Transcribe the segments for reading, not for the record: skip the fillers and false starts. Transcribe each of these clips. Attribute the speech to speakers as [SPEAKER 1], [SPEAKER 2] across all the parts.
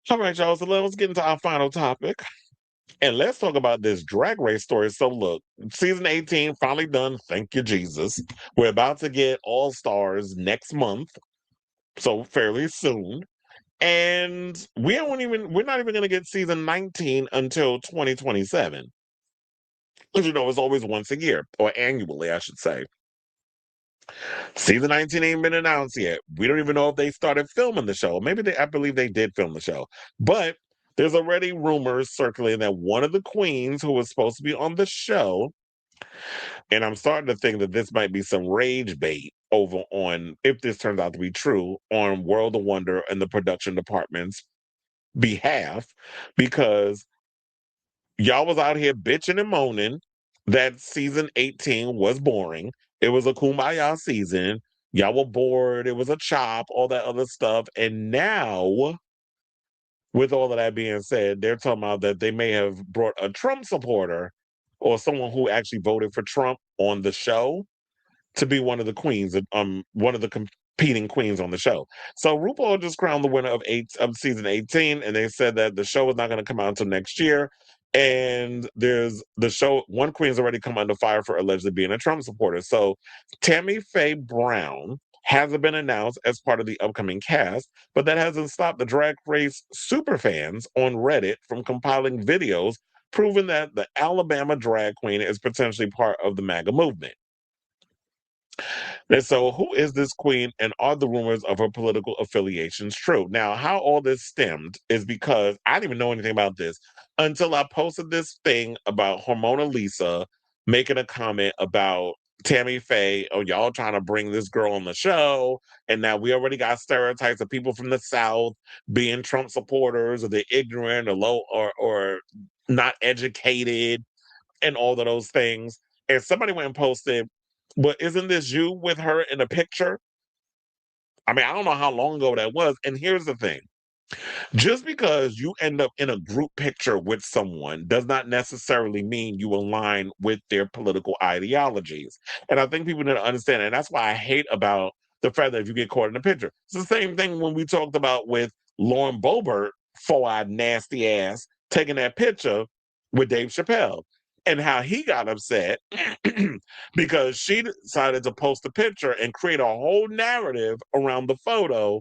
[SPEAKER 1] All right, y'all. So let's get into our final topic. And let's talk about this drag race story. So look, season 18 finally done. Thank you, Jesus. We're about to get All Stars next month. So fairly soon. And we're not even gonna get season 19 until 2027. Because it's always once a year, or annually, I should say. Season 19 ain't been announced yet. We don't even know if they started filming the show. I believe they did film the show. But there's already rumors circulating that one of the queens who was supposed to be on the show, and I'm starting to think that this might be some rage bait over on, if this turns out to be true, on World of Wonder and the production department's behalf, because y'all was out here bitching and moaning that season 18 was boring. It was a kumbaya season. Y'all were bored. It was a chop, all that other stuff. And now, with all of that being said, they're talking about that they may have brought a Trump supporter or someone who actually voted for Trump on the show to be one of the queens, one of the competing queens on the show. So RuPaul just crowned the winner of season 18, and they said that the show is not going to come out until next year. And there's the show. One queen's already come under fire for allegedly being a Trump supporter. So Tammy Fay Brown hasn't been announced as part of the upcoming cast, but that hasn't stopped the Drag Race superfans on Reddit from compiling videos proving that the Alabama drag queen is potentially part of the MAGA movement. And so, who is this queen, and are the rumors of her political affiliations true? Now, how all this stemmed is because I didn't even know anything about this until I posted this thing about Hormona Lisa making a comment about Tammy Faye. Oh, y'all trying to bring this girl on the show, and now we already got stereotypes of people from the South being Trump supporters, or they're ignorant, or low, or not educated, and all of those things. And somebody went and posted, but isn't this you with her in a picture? I mean, I don't know how long ago that was. And here's the thing, just because you end up in a group picture with someone does not necessarily mean you align with their political ideologies. And I think people need to understand. And that's why I hate about the fact that if you get caught in a picture, it's the same thing when we talked about with Lauren Boebert, four-eyed nasty ass, taking that picture with Dave Chappelle, and how he got upset because she decided to post a picture and create a whole narrative around the photo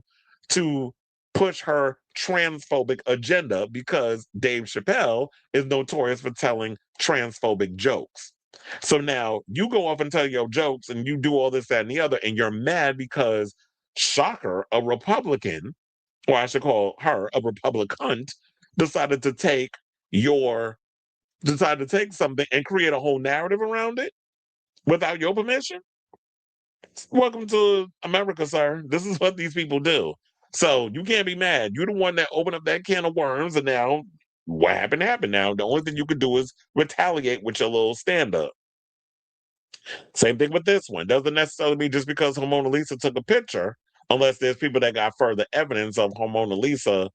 [SPEAKER 1] to push her transphobic agenda, because Dave Chappelle is notorious for telling transphobic jokes. So now you go off and tell your jokes and you do all this, that, and the other, and you're mad because, shocker, a Republican, or I should call her a Republican, decided to take your decided to take something and create a whole narrative around it without your permission. Welcome to America, sir. This is what these people do. So you can't be mad. You're the one that opened up that can of worms, and now what happened now. The only thing you can do is retaliate with your little stand up. Same thing with this one. Doesn't necessarily mean just because Homona Lisa took a picture, unless there's people that got further evidence of Homona Lisa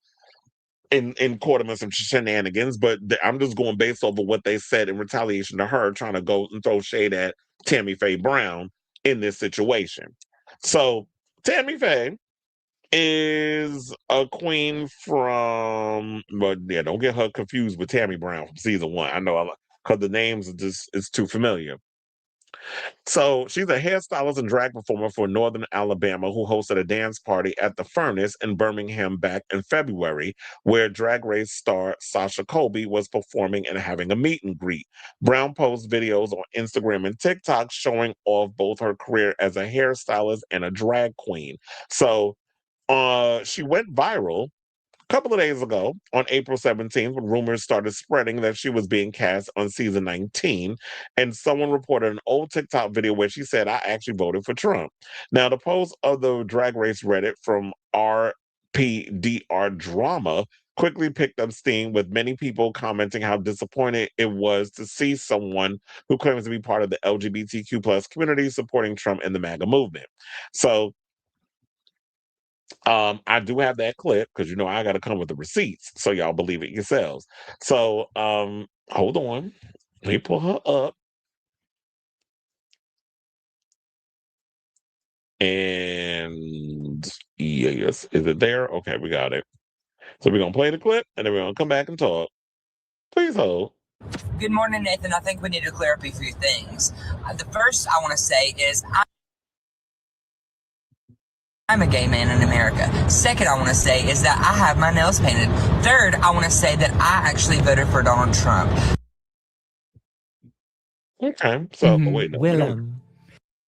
[SPEAKER 1] in court of some shenanigans. But I'm just going based off of what they said in retaliation to her trying to go and throw shade at Tammy Faye Brown in this situation. So Tammy Faye is a queen from, but yeah, don't get her confused with Tammy Brown from season one. I know, because the names are just, it's too familiar. So she's a hairstylist and drag performer for Northern Alabama who hosted a dance party at the Furnace in Birmingham back in February, where Drag Race star Sasha Colby was performing and having a meet and greet. Brown posts videos on Instagram and TikTok showing off both her career as a hairstylist and a drag queen. So she went viral couple of days ago, on April 17th, when rumors started spreading that she was being cast on season 19, and someone reported an old TikTok video where she said, I actually voted for Trump. Now, the post of the Drag Race Reddit from RPDR Drama quickly picked up steam, with many people commenting how disappointed it was to see someone who claims to be part of the LGBTQ plus community supporting Trump and the MAGA movement. So I do have that clip because I got to come with the receipts so y'all believe it yourselves. So hold on, let me pull her up, and yes, is it there? Okay, we got it. So we're going to play the clip and then we're going to come back and talk. Please hold.
[SPEAKER 2] Good morning, Nathan. I think we need to clear up a few things. The first I want to say is I'm a gay man in America. Second, I want to say is that I have my nails painted. Third, I want to say that I actually voted for Donald Trump.
[SPEAKER 1] Okay, so wait, no, we
[SPEAKER 3] Well,
[SPEAKER 1] don't.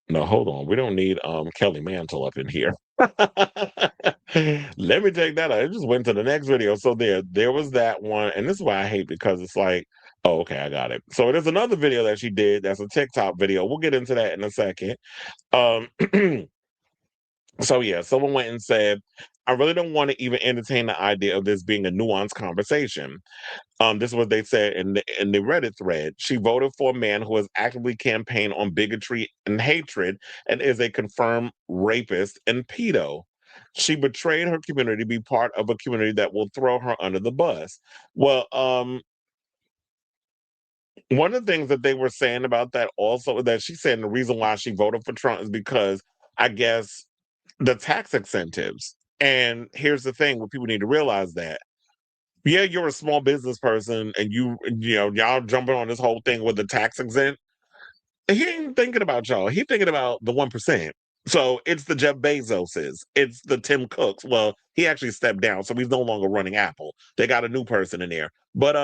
[SPEAKER 1] No, hold on. We don't need Kelly Mantle up in here. Let me take that out. I just went to the next video. So there was that one, and this is why I hate, because it's like, oh, okay, I got it. So there's another video that she did that's a TikTok video. We'll get into that in a second. Um So yeah, someone went and said, I really don't want to even entertain the idea of this being a nuanced conversation. This is what they said in the Reddit thread. She voted for a man who has actively campaigned on bigotry and hatred and is a confirmed rapist and pedo. She betrayed her community to be part of a community that will throw her under the bus. Well, one of the things that they were saying about that also, that she said the reason why she voted for Trump is because, I guess, the tax incentives. And here's the thing: what people need to realize, that yeah, you're a small business person, and y'all jumping on this whole thing with the tax exempt. He ain't thinking about y'all. He thinking about the 1%. So it's the Jeff Bezoses. It's the Tim Cooks. Well, he actually stepped down, so he's no longer running Apple. They got a new person in there. But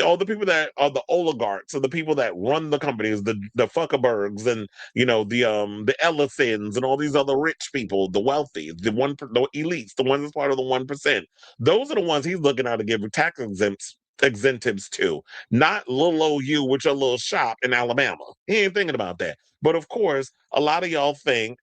[SPEAKER 1] all the people that are the oligarchs, or the people that run the companies, the Fuckerbergs, and the Ellisons, and all these other rich people, the wealthy, the elites, the ones that's part of the 1%. Those are the ones he's looking at to give tax exemptives to, not little old you with your little shop in Alabama. He ain't thinking about that. But of course, a lot of y'all think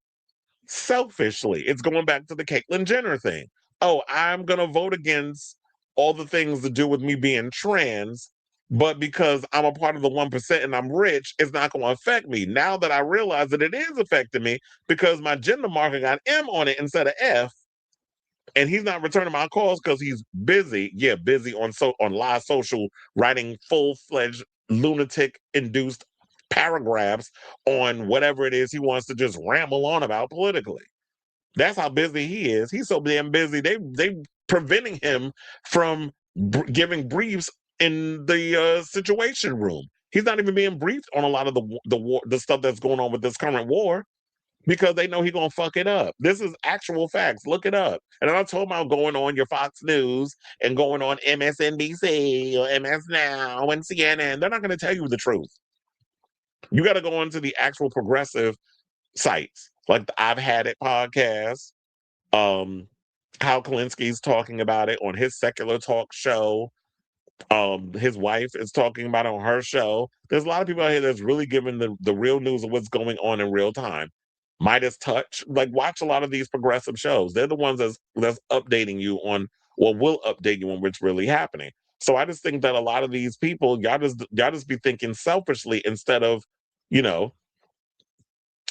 [SPEAKER 1] selfishly. It's going back to the Caitlyn Jenner thing. Oh, I'm going to vote against all the things to do with me being trans, but because I'm a part of the 1% and I'm rich, it's not going to affect me. Now that I realize that it is affecting me because my gender marker got M on it instead of F, and he's not returning my calls because he's busy. Yeah, busy on live social, writing full-fledged lunatic-induced paragraphs on whatever it is he wants to just ramble on about politically. That's how busy he is. He's so damn busy. They preventing him from giving briefs in the Situation Room. He's not even being briefed on a lot of the stuff that's going on with this current war, because they know he's gonna fuck it up. This is actual facts. Look it up. And I'm talking about going on your Fox News and going on MSNBC or MS Now and CNN. They're not gonna tell you the truth. You got to go onto the actual progressive sites, like the I've Had It podcast. Hal Kalinski's talking about it on his secular talk show. His wife is talking about it on her show. There's a lot of people out here that's really giving the real news of what's going on in real time. Midas Touch, like, watch a lot of these progressive shows. They're the ones that's updating you on, well, will update you on what's really happening. So I just think that a lot of these people, y'all just be thinking selfishly instead of, you know,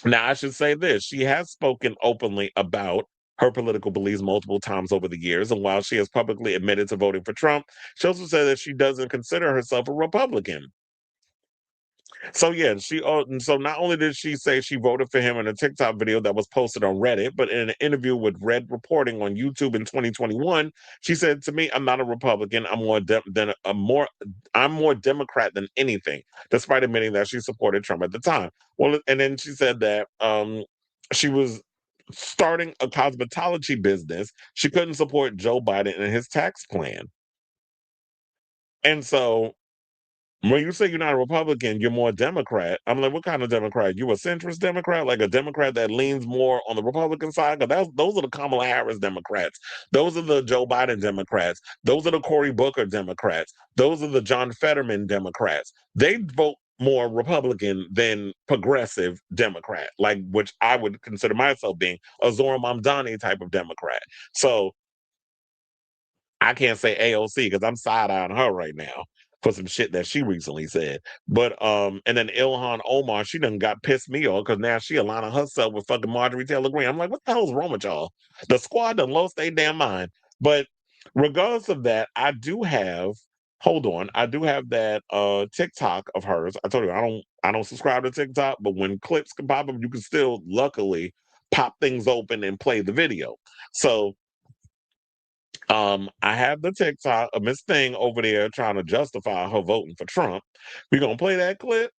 [SPEAKER 1] now, I should say this. She has spoken openly about her political beliefs multiple times over the years. And while she has publicly admitted to voting for Trump, she also said that she doesn't consider herself a Republican. So yeah, so not only did she say she voted for him in a TikTok video that was posted on Reddit, but in an interview with Red Reporting on YouTube in 2021, she said, "To me, I'm not a Republican. I'm more Democrat than anything," despite admitting that she supported Trump at the time. Well, and then she said that she was starting a cosmetology business. She couldn't support Joe Biden and his tax plan, and so when you say you're not a Republican, you're more Democrat. I'm like, what kind of Democrat? You a centrist Democrat, like a Democrat that leans more on the Republican side? Because those are the Kamala Harris Democrats. Those are the Joe Biden Democrats. Those are the Cory Booker Democrats. Those are the John Fetterman Democrats. They vote more Republican than progressive Democrat, like, which I would consider myself being a Zora Mamdani type of Democrat. So I can't say AOC because I'm side eyeing her right now for some shit that she recently said. But and then Ilhan Omar, she done got pissed me off because now she aligning herself with fucking Marjorie Taylor Greene. I'm like, what the hell's wrong with y'all? The squad done lost their damn mind. But regardless of that, I do have that TikTok of hers. I told you I don't subscribe to TikTok, but when clips can pop up, you can still luckily pop things open and play the video. So I have the TikTok of Miss Thing over there trying to justify her voting for Trump. We're gonna play that clip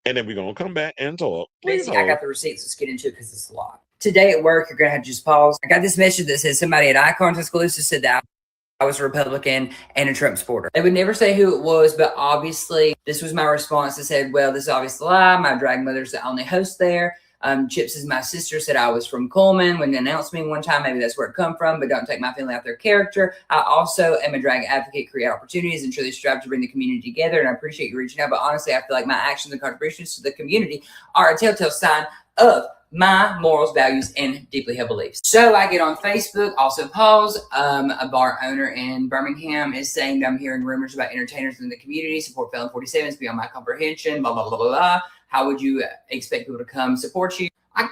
[SPEAKER 1] and then we're gonna come back and talk. Please
[SPEAKER 2] Basically, I
[SPEAKER 1] hold.
[SPEAKER 2] got the receipts. Let's get into it because it's a lot. Today at work, you're going to have to just pause. I got this message that says somebody at Icon Tuscaloosa said that I was a Republican and a Trump supporter. They would never say who it was, but obviously, this was my response that said, well, this is obviously a lie. My drag mother's the only host there. Chips is my sister, said I was from Coleman when they announced me one time. Maybe that's where it come from, but don't take my family out their character. I also am a drag advocate, create opportunities, and truly strive to bring the community together. And I appreciate you reaching out. But honestly, I feel like my actions and contributions to the community are a telltale sign of my morals, values, and deeply held beliefs. So I get on Facebook, also pause. A bar owner in Birmingham is saying that I'm hearing rumors about entertainers in the community support Felon 47 is beyond my comprehension, blah, blah, blah, blah, blah. How would you expect people to come support you?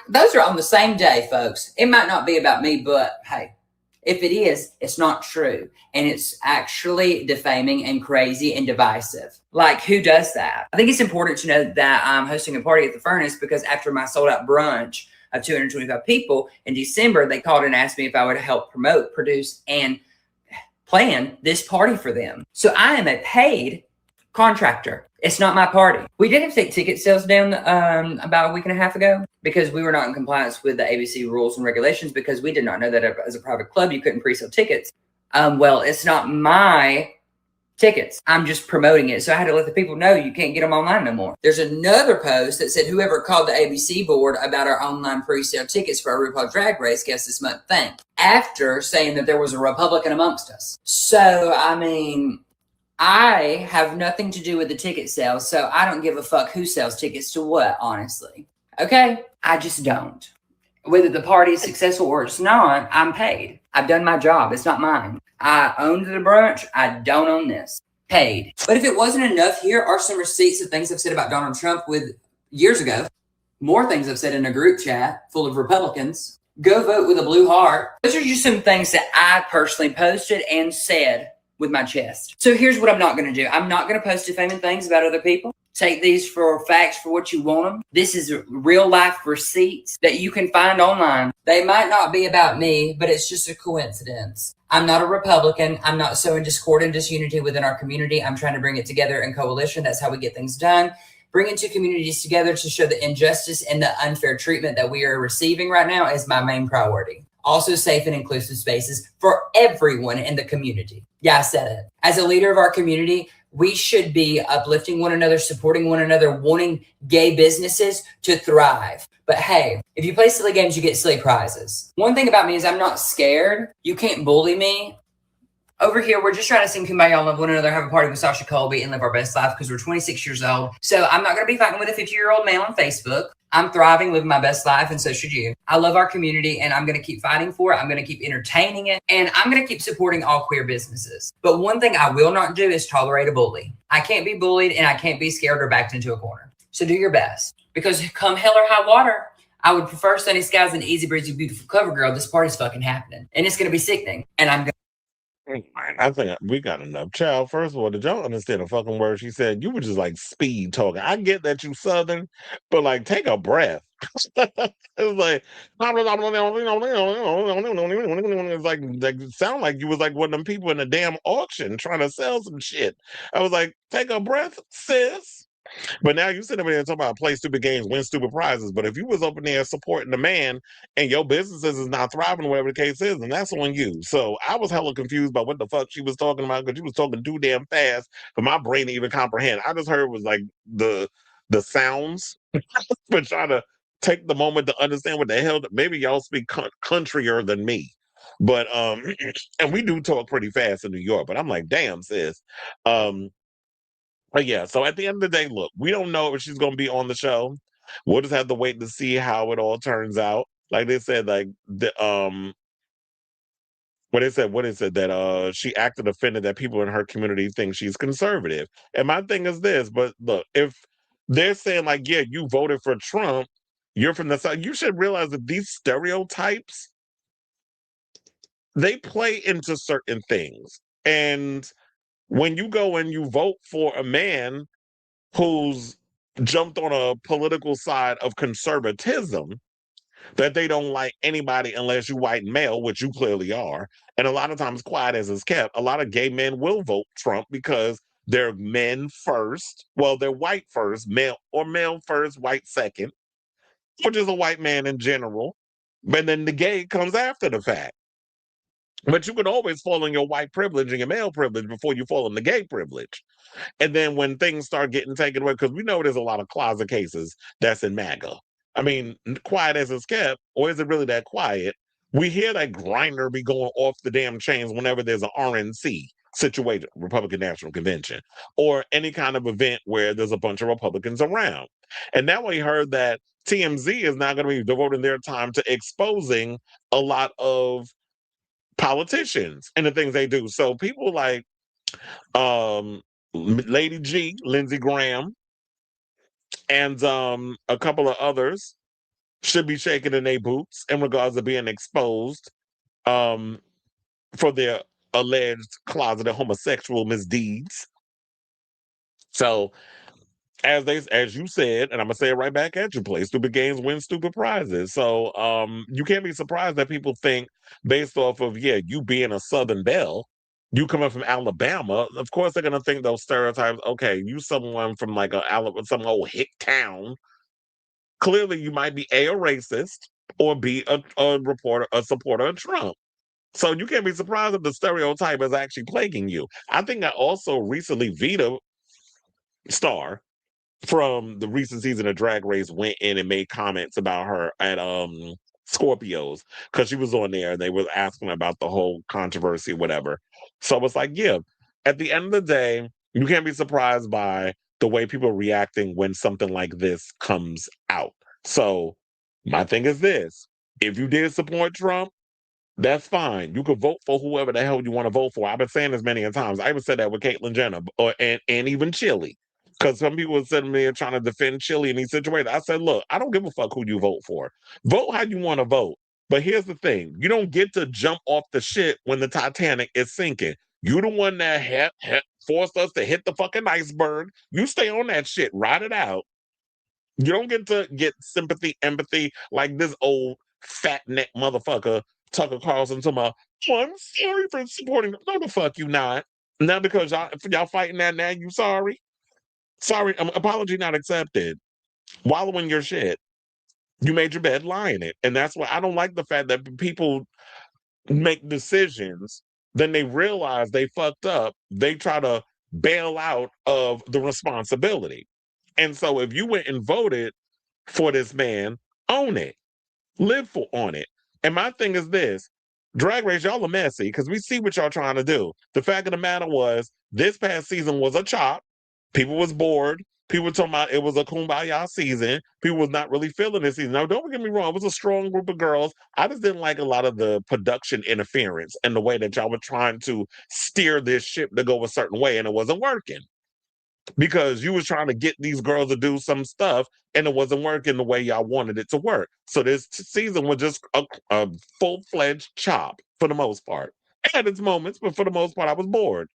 [SPEAKER 2] Those are on the same day, folks. It might not be about me, but hey, if it is, it's not true. And it's actually defaming and crazy and divisive. Like, who does that? I think it's important to know that I'm hosting a party at the Furnace because after my sold out brunch of 225 people in December, they called and asked me if I would help promote, produce, and plan this party for them. So I am a paid contractor. It's not my party. We did have to take ticket sales down about a week and a half ago because we were not in compliance with the ABC rules and regulations because we did not know that as a private club, you couldn't pre-sale tickets. Well, it's not my tickets. I'm just promoting it. So I had to let the people know you can't get them online no more. There's another post that said whoever called the ABC board about our online pre-sale tickets for our RuPaul Drag Race guest this month thanked after saying that there was a Republican amongst us. So, I mean, I have nothing to do with the ticket sales, so I don't give a fuck who sells tickets to what, honestly. Okay? I just don't. Whether the party is successful or it's not, I'm paid. I've done my job. It's not mine. I owned the brunch. I don't own this. Paid. But if it wasn't enough, here are some receipts of things I've said about Donald Trump with years ago. More things I've said in a group chat full of Republicans. Go vote with a blue heart. Those are just some things that I personally posted and said with my chest. So here's what I'm not going to do. I'm not going to post defaming things about other people. Take these for facts for what you want them. This is real life receipts that you can find online. They might not be about me, but it's just a coincidence. I'm not a Republican. I'm not sowing discord and disunity within our community. I'm trying to bring it together in coalition. That's how we get things done. Bringing two communities together to show the injustice and the unfair treatment that we are receiving right now is my main priority. Also, safe and inclusive spaces for everyone in the community. Yeah, I said it. As a leader of our community, we should be uplifting one another, supporting one another, wanting gay businesses to thrive. But hey, if you play silly games, you get silly prizes. One thing about me is I'm not scared. You can't bully me. Over here, we're just trying to sing Kumbaya and love one another, have a party with Sasha Colby, and live our best life because we're 26 years old. So I'm not going to be fighting with a 50-year-old man on Facebook. I'm thriving, living my best life, and so should you. I love our community, and I'm going to keep fighting for it. I'm going to keep entertaining it, and I'm going to keep supporting all queer businesses. But one thing I will not do is tolerate a bully. I can't be bullied, and I can't be scared or backed into a corner. So do your best. Because come hell or high water, I would prefer sunny skies and easy breezy, beautiful cover girl. This party's fucking happening, and it's going to be sickening, and I'm going to.
[SPEAKER 1] I think we got enough. Child, first of all, did y'all understand a fucking word she said? You were just like speed talking. I get that you Southern, but like take a breath. It was like it's like sound like you was like one of them people in a damn auction trying to sell some shit. I was like, take a breath, sis. But now you sit over there and talk about play stupid games, win stupid prizes. But if you was open there supporting the man and your businesses is not thriving, whatever the case is, then that's on you. So I was hella confused by what the fuck she was talking about because she was talking too damn fast for my brain to even comprehend. I just heard was like the sounds, but trying to take the moment to understand what the hell. Maybe y'all speak countryer than me. But and we do talk pretty fast in New York. But I'm like, damn, sis. Um, but yeah, so at the end of the day, look, we don't know if she's gonna be on the show. We'll just have to wait to see how it all turns out. Like they said, like the what is it that she acted offended that people in her community think she's conservative. And my thing is this, but look, if they're saying like, yeah, you voted for Trump, you're from the South, you should realize that these stereotypes, they play into certain things. And when you go and you vote for a man who's jumped on a political side of conservatism, that they don't like anybody unless you white and male, which you clearly are. And a lot of times, quiet as is kept, a lot of gay men will vote Trump because they're men first. Well, they're white first, male or male first, white second, which is a white man in general. But then the gay comes after the fact. But you can always fall in your white privilege and your male privilege before you fall in the gay privilege. And then when things start getting taken away, because we know there's a lot of closet cases that's in MAGA. I mean, quiet as it's kept, or is it really that quiet? We hear that grinder be going off the damn chains whenever there's an RNC situation, Republican National Convention, or any kind of event where there's a bunch of Republicans around. And now we heard that TMZ is now going to be devoting their time to exposing a lot of politicians and the things they do. So people like Lady G, Lindsey Graham, and a couple of others should be shaking in their boots in regards to being exposed um, for their alleged closeted homosexual misdeeds. So as you said, and I'm gonna say it right back at you, play stupid games, win stupid prizes. So you can't be surprised that people think based off of you being a Southern belle, you coming from Alabama. Of course, they're gonna think those stereotypes. Okay, you someone from like some old hick town. Clearly, you might be a racist or be a supporter of Trump. So you can't be surprised if the stereotype is actually plaguing you. I think I also recently Vita Star from the recent season of Drag Race went in and made comments about her at Scorpios because she was on there and they were asking about the whole controversy, whatever. So it's like, yeah, at the end of the day, you can't be surprised by the way people are reacting when something like this comes out. So my thing is this: if you did support Trump, that's fine. You could vote for whoever the hell you want to vote for. I've been saying this many a times. I even said that with Caitlyn Jenner and even Chili. Because some people were sitting there trying to defend Chili in these situations. I said, look, I don't give a fuck who you vote for. Vote how you want to vote. But here's the thing. You don't get to jump off the shit when the Titanic is sinking. You the one that forced us to hit the fucking iceberg. You stay on that shit. Ride it out. You don't get to get sympathy, empathy like this old fat neck motherfucker Tucker Carlson to my, oh, I'm sorry for supporting. No, the fuck you not. Now because y'all fighting that now, you sorry? Sorry, apology not accepted. Wallow in your shit. You made your bed, lie in it. And that's why I don't like the fact that people make decisions, then they realize they fucked up. They try to bail out of the responsibility. And so if you went and voted for this man, own it. Live on it. And my thing is this: Drag Race, y'all are messy because we see what y'all trying to do. The fact of the matter was, this past season was a chop. People was bored. People were talking about it was a kumbaya season. People was not really feeling this season. Now, don't get me wrong, it was a strong group of girls. I just didn't like a lot of the production interference and the way that y'all were trying to steer this ship to go a certain way, and it wasn't working because you was trying to get these girls to do some stuff and it wasn't working the way y'all wanted it to work. So this season was just a full-fledged chop for the most part. It had its moments, but for the most part, I was bored.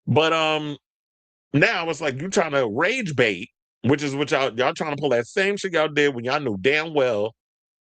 [SPEAKER 1] But now it's like you trying to rage bait, which is what y'all trying to pull that same shit y'all did when y'all knew damn well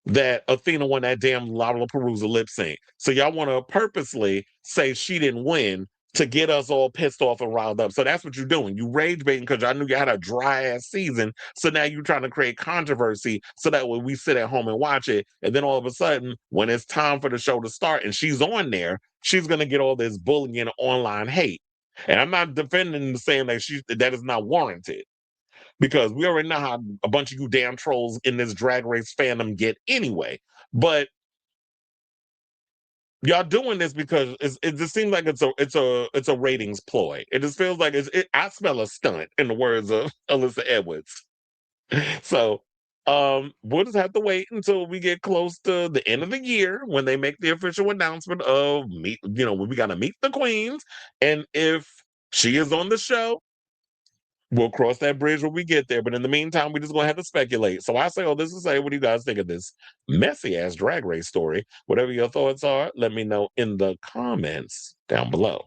[SPEAKER 1] that Athena won that damn Lollapalooza lip sync. So y'all want to purposely say she didn't win to get us all pissed off and riled up. So that's what you're doing. You rage baiting because I knew you had a dry ass season. So now you're trying to create controversy so that when we sit at home and watch it, and then all of a sudden, when it's time for the show to start and she's on there, she's gonna get all this bullying and online hate. And I'm not defending and saying that is not warranted because we already know how a bunch of you damn trolls in this Drag Race fandom get anyway. But y'all doing this because it just seems like it's a ratings ploy. It just feels like I smell a stunt in the words of Alyssa Edwards. So we'll just have to wait until we get close to the end of the year when they make the official announcement of when we gotta meet the queens. And if she is on the show, we'll cross that bridge when we get there. But in the meantime, we're just gonna have to speculate. So I say all this to say, what do you guys think of this messy ass Drag Race story? Whatever your thoughts are, let me know in the comments down below.